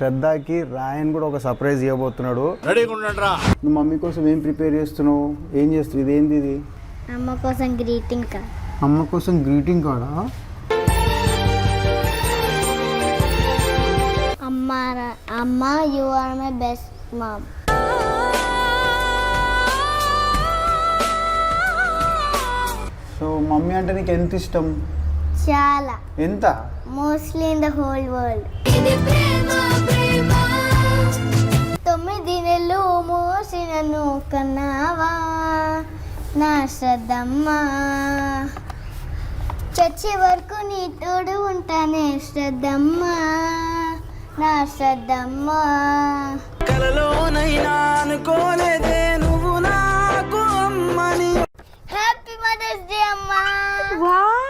శ్రద్ధకి రాయన్ కూడా ఒక సర్ప్రైజ్ ఇవ్వబోతున్నాడు. నువ్వు మమ్మీ కోసం ఏం ప్రిపేర్ చేస్తున్నావు? ఏం చేస్తున్నావు? ఇదేంది ఇది? అమ్మ కోసం గ్రీటింగ్ కార్డ్. అమ్మ కోసం గ్రీటింగ్ కార్డా? అమ్మ you are my best mom. So mummy అంటే నీకు ఎంత ఇష్టం? చాలా. ఎంత? Mostly in the whole world. 9 నెలలు మోసినను కన్నావా నా శ్రద్ధమ్మా, చచ్చే వరకు నీ తోడు ఉంటానే శ్రద్ధమ్మా, నా శ్రద్ధమ్మా. కలలోనైనా అనుకోలేదే నువ్వు నాకు అమ్మని. హ్యాపీ మదర్స్ డే అమ్మా. వావ్.